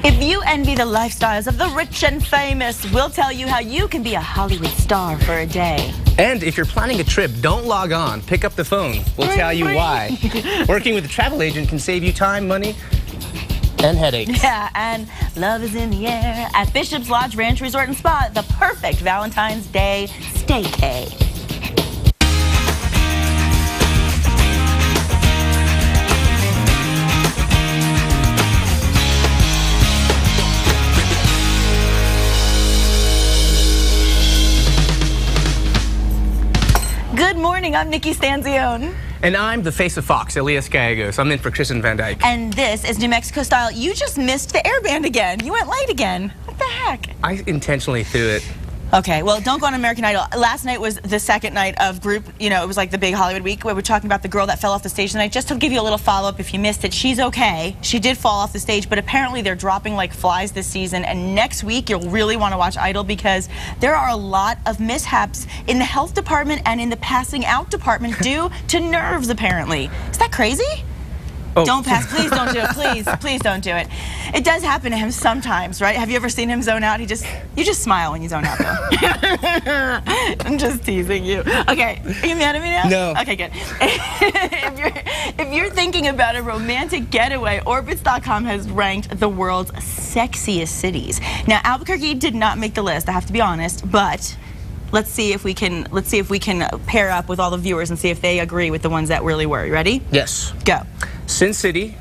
If you envy the lifestyles of the rich and famous, we'll tell you how you can be a Hollywood star for a day. And if you're planning a trip, don't log on. Pick up the phone. We'll tell you why. Working with a travel agent can save you time, money, and headaches. Yeah, and love is in the air at Bishop's Lodge Ranch Resort and Spa, the perfect Valentine's Day staycay. Good morning, I'm Nikki Stanzione. And I'm the face of Fox, Elias Gallegos. I'm in for Kristen Van Dyke. And this is New Mexico Style. You just missed the airband again. You went late again. What the heck? I intentionally threw it. Okay, well, don't go on American Idol. Last night was the second night of group, you know, it was like the big Hollywood week where we're talking about the girl that fell off the stage tonight. Just to give you a little follow-up if you missed it, she's okay. She did fall off the stage, but apparently they're dropping like flies this season, and next week you'll really want to watch Idol because there are a lot of mishaps in the health department and in the passing out department due to nerves, apparently. Is that crazy? Oh. Don't pass. Please don't do it. Please don't do it. It does happen to him sometimes, right? Have you ever seen him zone out? You just smile when you zone out, though. I'm just teasing you. Okay, are you mad at me now? No. Okay, good. if you're thinking about a romantic getaway, Orbitz.com has ranked the world's sexiest cities. Now, Albuquerque did not make the list, I have to be honest, but let's see if we can pair up with all the viewers and see if they agree with the ones that really were. You ready? Yes. Go. Sin City,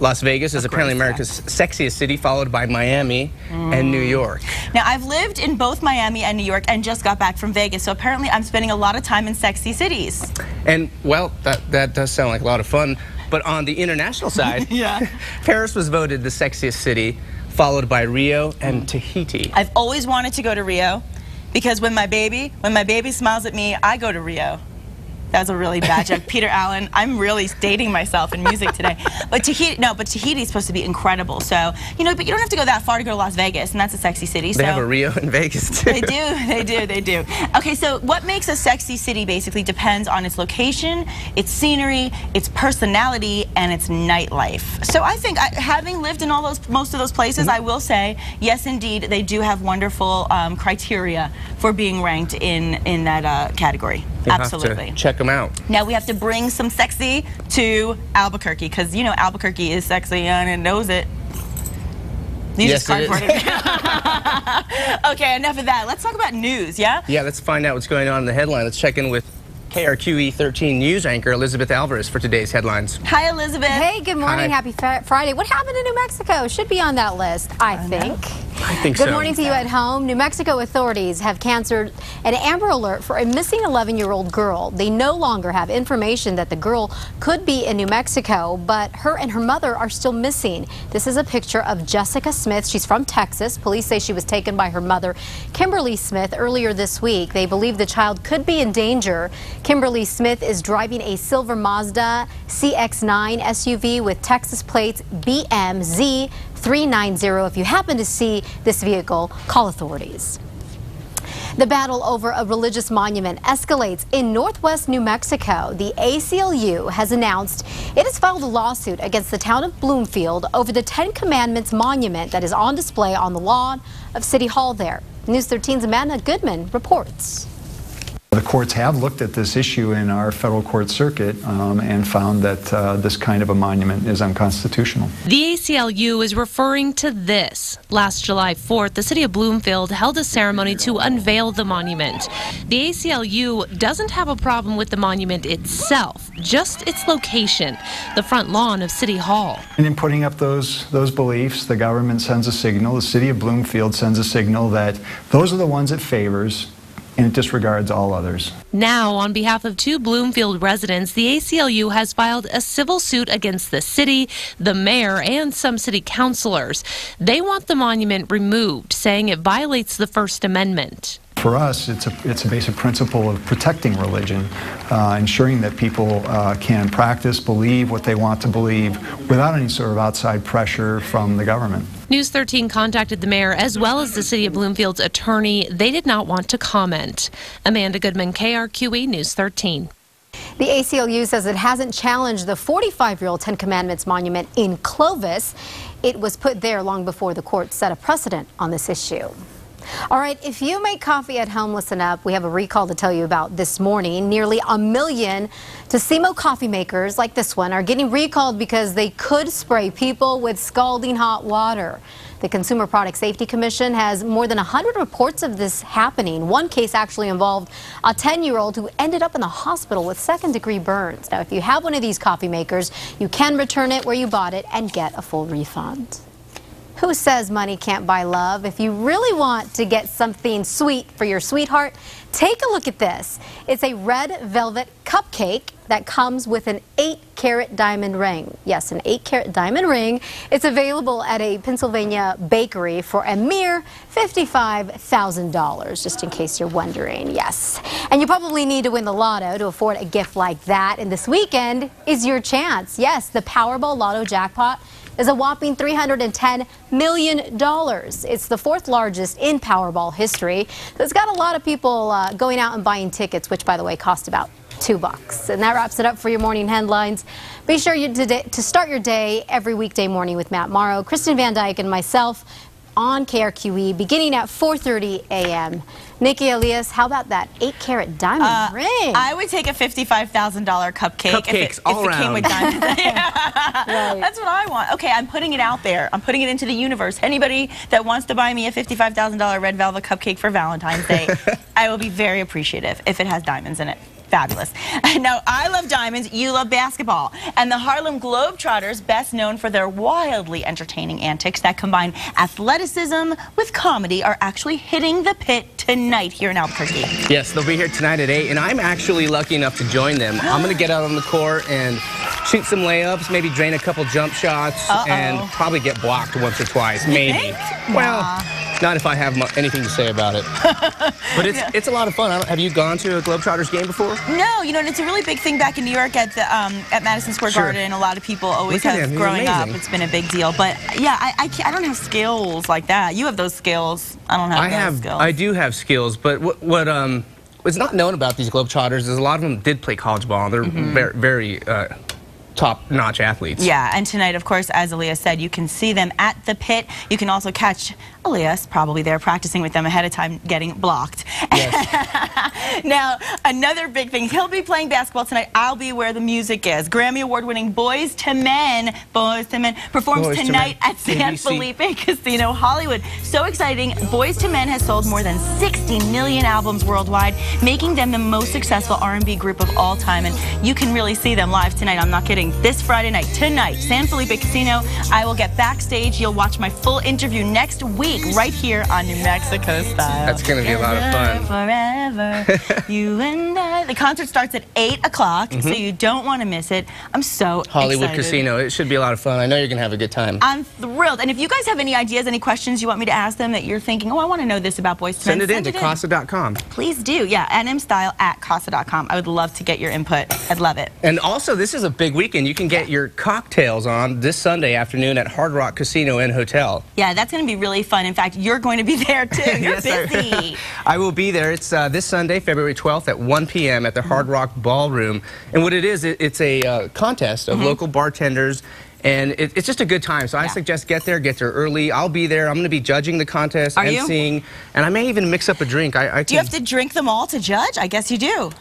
Las Vegas is apparently America's sexiest city, followed by Miami and New York. Now, I've lived in both Miami and New York and just got back from Vegas, so apparently I'm spending a lot of time in sexy cities. And, well, that does sound like a lot of fun. But on the international side, yeah. Paris was voted the sexiest city, followed by Rio and Tahiti. I've always wanted to go to Rio because when my baby smiles at me, I go to Rio. That was a really bad joke. Peter Allen, I'm really dating myself in music today. But Tahiti's supposed to be incredible. So, you know, but you don't have to go that far to go to Las Vegas, and that's a sexy city. They have a Rio in Vegas, too. They do. Okay, so what makes a sexy city basically depends on its location, its scenery, its personality, and its nightlife. So I think, having lived in most of those places, I will say, yes, indeed, they do have wonderful criteria for being ranked in that category. Absolutely. Have to check them out. Now we have to bring some sexy to Albuquerque because you know Albuquerque is sexy and it knows it. You yes, just cardboarded it. Okay, enough of that. Let's talk about news, yeah? Yeah, let's find out what's going on in the headline. Let's check in with KRQE 13 News anchor Elizabeth Alvarez for today's headlines. Hi, Elizabeth. Hey, good morning. Hi. Happy Friday. What happened in New Mexico? Should be on that list, I think. I think so. Good morning to you at home. New Mexico authorities have canceled an Amber Alert for a missing 11-year-old girl. They no longer have information that the girl could be in New Mexico, but her and her mother are still missing. This is a picture of Jessica Smith. She's from Texas. Police say she was taken by her mother, Kimberly Smith, earlier this week. They believe the child could be in danger. Kimberly Smith is driving a silver Mazda CX-9 SUV with Texas plates BMZ 390. If you happen to see this vehicle, call authorities. The battle over a religious monument escalates in northwest New Mexico. The ACLU has announced it has filed a lawsuit against the town of Bloomfield over the 10 Commandments monument that is on display on the lawn of City Hall there. News 13's Amanda Goodman reports. The courts have looked at this issue in our federal court circuit and found that this kind of a monument is unconstitutional. The ACLU is referring to this. Last July 4th, the city of Bloomfield held a ceremony to unveil the monument. The ACLU doesn't have a problem with the monument itself, just its location, the front lawn of City Hall. And in putting up those beliefs, the government sends a signal, the city of Bloomfield sends a signal that those are the ones it favors, and it disregards all others. Now, on behalf of 2 Bloomfield residents, the ACLU has filed a civil suit against the city, the mayor, and some city councilors. They want the monument removed, saying it violates the First Amendment. For us, it's a basic principle of protecting religion, ensuring that people can practice, believe what they want to believe without any sort of outside pressure from the government. News 13 contacted the mayor as well as the city of Bloomfield's attorney. They did not want to comment. Amanda Goodman, KRQE News 13. The ACLU says it hasn't challenged the 45-year-old 10 Commandments monument in Clovis. It was put there long before the court set a precedent on this issue. All right, if you make coffee at home, listen up. We have a recall to tell you about this morning. Nearly 1 million Tassimo coffee makers like this one are getting recalled because they could spray people with scalding hot water. The Consumer Product Safety Commission has more than 100 reports of this happening. One case actually involved a 10-year-old who ended up in the hospital with second-degree burns. Now, if you have one of these coffee makers, you can return it where you bought it and get a full refund. Who says money can't buy love? If you really want to get something sweet for your sweetheart, take a look at this. It's a red velvet cupcake that comes with an 8-carat diamond ring. Yes, an 8-carat diamond ring. It's available at a Pennsylvania bakery for a mere $55,000, just in case you're wondering. Yes. And you probably need to win the lotto to afford a gift like that. And this weekend is your chance. Yes, the Powerball Lotto jackpot is a whopping $310 million. It's the 4th largest in Powerball history. So it's got a lot of people going out and buying tickets, which, by the way, cost about $2. And that wraps it up for your morning headlines. Be sure to start your day every weekday morning with Matt Morrow, Kristen Van Dyke, and myself on KRQE beginning at 4:30 a.m. Nikki, Elias, how about that 8-carat diamond ring? I would take a $55,000 cupcake Cupcakes if it came with diamonds. Right. That's what I want. Okay, I'm putting it out there. I'm putting it into the universe. Anybody that wants to buy me a $55,000 red velvet cupcake for Valentine's Day, I will be very appreciative if it has diamonds in it. Fabulous. Now, I love diamonds, you love basketball. And the Harlem Globetrotters, best known for their wildly entertaining antics that combine athleticism with comedy, are actually hitting the pit tonight here in Albuquerque. Yes, they'll be here tonight at 8, and I'm actually lucky enough to join them. I'm going to get out on the court and shoot some layups, maybe drain a couple jump shots, and probably get blocked once or twice, maybe. Well, not if I have anything to say about it. But it's a lot of fun. Have you gone to a Globetrotters game before? No, you know, and it's a really big thing back in New York at the at Madison Square Garden. A lot of people always have growing up. It's been a big deal. But yeah, I don't have skills like that. You have those skills. I don't have those skills. I do have skills, but what's not known about these Globetrotters is a lot of them did play college ball. They're very top-notch athletes. Yeah, and tonight, of course, as Elias said, you can see them at the pit. You can also catch Elias probably there practicing with them ahead of time, getting blocked. Yes. Now, another big thing, he'll be playing basketball tonight. I'll be where the music is. Grammy Award-winning Boys to Men performs tonight at San Felipe Casino Hollywood. So exciting. Boys to Men has sold more than 60 million albums worldwide, making them the most successful R&B group of all time. And you can really see them live tonight. I'm not kidding. This Friday night, tonight, San Felipe Casino. I will get backstage. You'll watch my full interview next week right here on New Mexico Style. That's going to be a lot of fun. Forever, you and I. The concert starts at 8 o'clock, so you don't want to miss it. I'm so Hollywood excited. Casino. It should be a lot of fun. I know you're going to have a good time. I'm thrilled. And if you guys have any ideas, any questions you want me to ask them that you're thinking, oh, I want to know this about Boys to Men, send it in to casa.com. Please do. Yeah, nmstyle@casa.com. I would love to get your input. I'd love it. And also, this is a big weekend. You can get your cocktails on this Sunday afternoon at Hard Rock Casino and Hotel. Yeah, that's going to be really fun. In fact, you're going to be there, too. You're busy. I will be there. It's this Sunday, February 12th at 1 p.m. at the Hard Rock Ballroom. And what it is, it's a contest of local bartenders. And it's just a good time. So I suggest get there early. I'll be there. I'm going to be judging the contest, emceeing, and I may even mix up a drink. Do you have to drink them all to judge? I guess you do.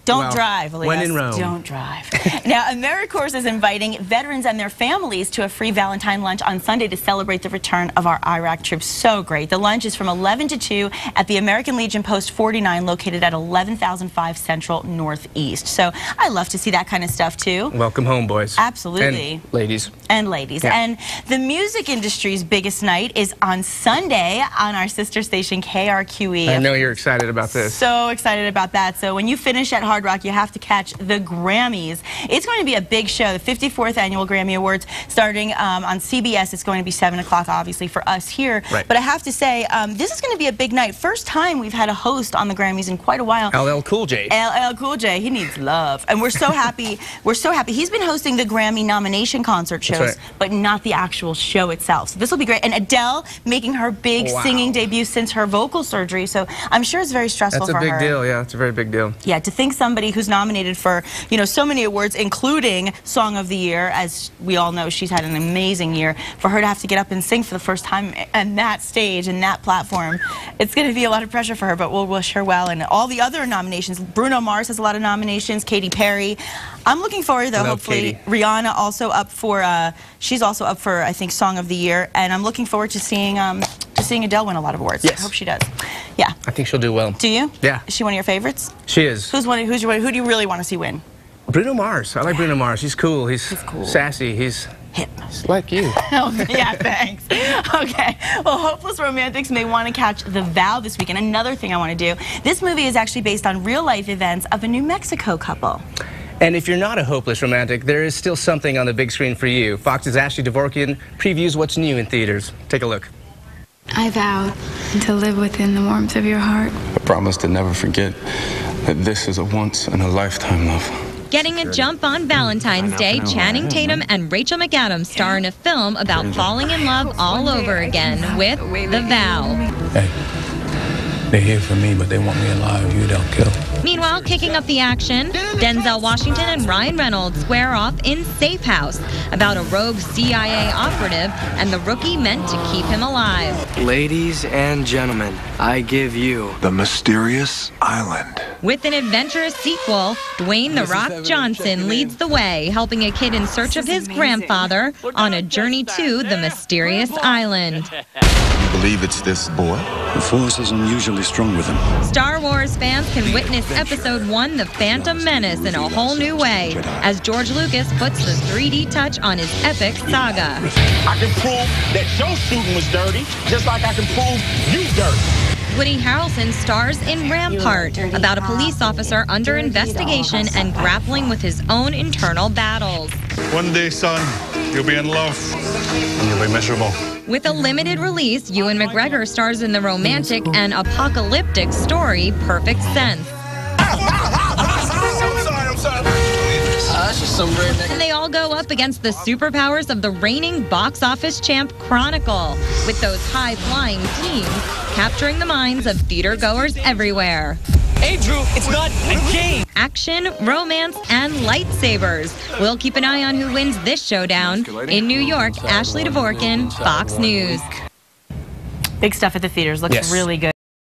Don't drive, Elias. When in Rome. Don't drive. Now, AmeriCorps is inviting veterans and their families to a free Valentine lunch on Sunday to celebrate the return of our Iraq troops. So great. The lunch is from 11 to 2 at the American Legion Post 49, located at 11,005 Central Northeast. So I love to see that kind of stuff, too. Welcome home, boys. Absolutely. And ladies. And ladies. Yeah. And the music industry's biggest night is on Sunday on our sister station, KRQE. I know you're excited about this. So excited about that. So when you finish at Hard Rock, you have to catch the Grammys. It's going to be a big show, the 54th Annual Grammy Awards, starting on CBS. It's going to be 7 o'clock, obviously, for us here. Right. But I have to say, this is going to be a big night. First time we've had a host on the Grammys in quite a while. LL Cool J. LL Cool J. He needs love. And we're so happy. We're so happy. He's been hosting the Grammy nomination concert shows, but not the actual show itself. So this will be great. And Adele making her big singing debut since her vocal surgery. So I'm sure it's very stressful for her. That's a big deal. Yeah, it's a very big deal. Yeah, to think somebody who's nominated for, you know, so many awards, including Song of the Year. As we all know, she's had an amazing year. For her to have to get up and sing for the first time on that stage and that platform, it's going to be a lot of pressure for her, but we'll wish her well. And all the other nominations, Bruno Mars has a lot of nominations, Katy Perry. I'm looking forward, though, hopefully, Katy. Rihanna also up for, she's also up for, I think, Song of the Year, and I'm looking forward to seeing Adele win a lot of awards. Yes. I hope she does. Yeah. I think she'll do well. Do you? Yeah. Is she one of your favorites? She is. Who do you really want to see win? Bruno Mars. I like Bruno Mars. He's cool. He's cool. Sassy. He's hip. Like you. Oh, yeah, thanks. Okay. Well, hopeless romantics may want to catch The Vow this weekend. Another thing I want to do. This movie is actually based on real-life events of a New Mexico couple. And if you're not a hopeless romantic, there is still something on the big screen for you. Fox's Ashley Dvorkian previews what's new in theaters. Take a look. I vowed to live within the warmth of your heart. I promise to never forget that this is a once-in-a-lifetime love. Getting a jump on Valentine's Day, Channing Tatum and Rachel McAdams star in a film about falling in love all over again with The Vow. Hey, they're here for me, but they want me alive. You don't kill. Meanwhile, kicking up the action, Denzel Washington and Ryan Reynolds square off in Safe House about a rogue CIA operative and the rookie meant to keep him alive. Ladies and gentlemen, I give you The Mysterious Island. With an adventurous sequel, Dwayne "The Rock" Johnson leads the way, helping a kid in search of his grandfather on a journey to the mysterious island. You believe it's this boy? The Force is unusually strong with him. Star Wars fans can witness Episode 1, The Phantom Menace, in a whole new way, as George Lucas puts the 3D touch on his epic saga. I can prove that your shooting was dirty, just like I can prove you dirty. Woody Harrelson stars in Rampart, about a police officer under investigation and grappling with his own internal battles. One day, son, you'll be in love, and you'll be miserable. With a limited release, Ewan McGregor stars in the romantic and apocalyptic story Perfect Sense. I'm sorry. That's just some redneck. And they all go up against the superpowers of the reigning box office champ Chronicle, with those high-flying teams capturing the minds of theater-goers everywhere. Hey, Drew, it's not a game. Action, romance, and lightsabers. We'll keep an eye on who wins this showdown. In New York, Ashley Dvorkian, Fox News. Big stuff at the theaters. Looks really good.